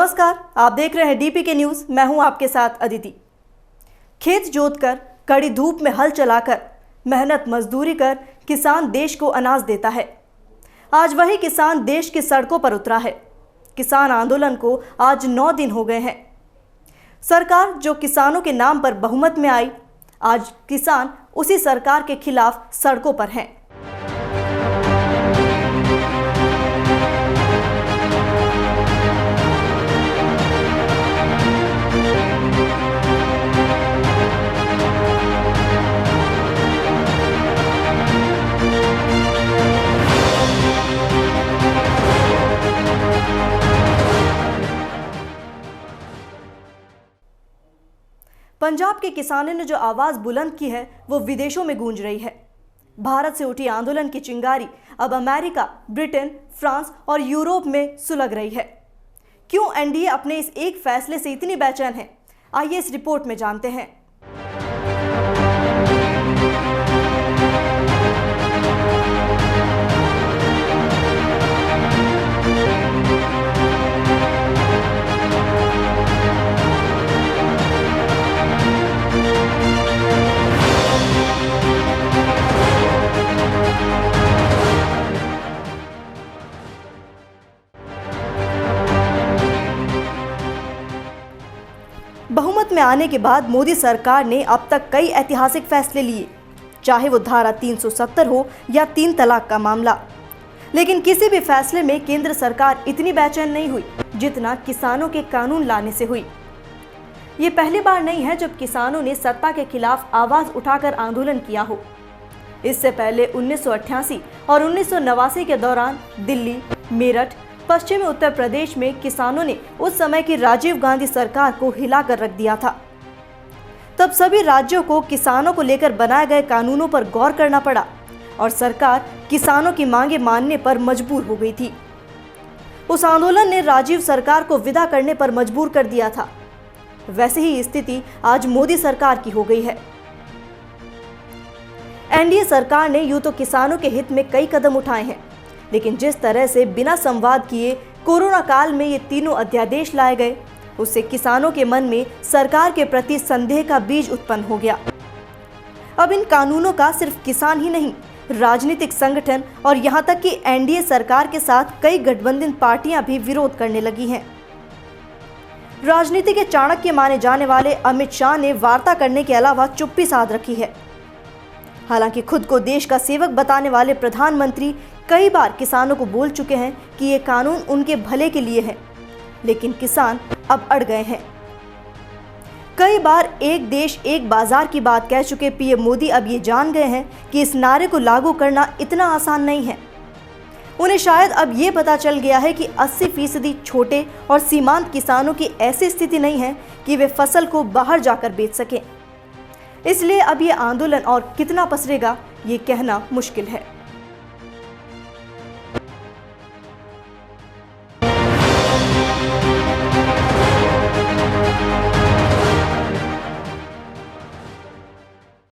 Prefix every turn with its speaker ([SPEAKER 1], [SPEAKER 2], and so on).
[SPEAKER 1] नमस्कार, आप देख रहे हैं डीपी के न्यूज़। मैं हूं आपके साथ अदिति। खेत जोतकर, कड़ी धूप में हल चलाकर, मेहनत मजदूरी कर किसान देश को अनाज देता है। आज वही किसान देश की सड़कों पर उतरा है। किसान आंदोलन को आज 9 दिन हो गए हैं। सरकार जो किसानों के नाम पर बहुमत में आई, आज किसान उसी सरकार के खिलाफ सड़कों पर हैं। पंजाब के किसानों ने जो आवाज बुलंद की है वो विदेशों में गूंज रही है। भारत से उठी आंदोलन की चिंगारी अब अमेरिका, ब्रिटेन, फ्रांस और यूरोप में सुलग रही है। क्यों एनडीए अपने इस एक फैसले से इतनी बेचैन है, आइए इस रिपोर्ट में जानते हैं। बहुमत में आने के बाद मोदी सरकार ने अब तक कई ऐतिहासिक फैसले लिए, चाहे वो धारा 370 हो या 3 तलाक का मामला। लेकिन किसी भी फैसले में केंद्र सरकार इतनी बेचैन नहीं हुई जितना किसानों के कानून लाने से हुई। ये पहली बार नहीं है जब किसानों ने सत्ता के खिलाफ आवाज उठाकर आंदोलन किया हो। इससे पहले 1988 और 1989 के दौरान दिल्ली, मेरठ, पश्चिमी उत्तर प्रदेश में किसानों ने उस समय की राजीव गांधी सरकार को हिलाकर रख दिया था। तब सभी राज्यों को किसानों को लेकर बनाए गए कानूनों पर गौर करना पड़ा और सरकार किसानों की मांगे मानने पर मजबूर हो गई थी। उस आंदोलन ने राजीव सरकार को विदा करने पर मजबूर कर दिया था। वैसे ही स्थिति आज मोदी सरकार की हो गई है। एनडीए सरकार ने यूं तो किसानों के हित में कई कदम उठाए हैं, लेकिन जिस तरह से बिना संवाद किए कोरोना काल में ये तीनों अध्यादेश लाए गए, उससे किसानों के मन में सरकार के प्रति संदेह का बीज उत्पन्न हो गया। अब इन कानूनों का सिर्फ किसान ही नहीं, राजनीतिक संगठन और यहां तक कि एनडीए सरकार के साथ कई गठबंधन पार्टियां भी विरोध करने लगी हैं। राजनीति के चाणक्य माने जाने वाले अमित शाह ने वार्ता करने के अलावा चुप्पी साध रखी है। हालांकि खुद को देश का सेवक बताने वाले प्रधानमंत्री कई बार किसानों को बोल चुके हैं कि ये कानून उनके भले के लिए है, लेकिन किसान अब अड़ गए हैं। कई बार एक देश एक बाजार की बात कह चुके पीएम मोदी अब ये जान गए हैं कि इस नारे को लागू करना इतना आसान नहीं है। उन्हें शायद अब ये पता चल गया है कि 80% छोटे और सीमांत किसानों की ऐसी स्थिति नहीं है कि वे फसल को बाहर जाकर बेच सकें। इसलिए अब ये आंदोलन और कितना पसरेगा ये कहना मुश्किल है।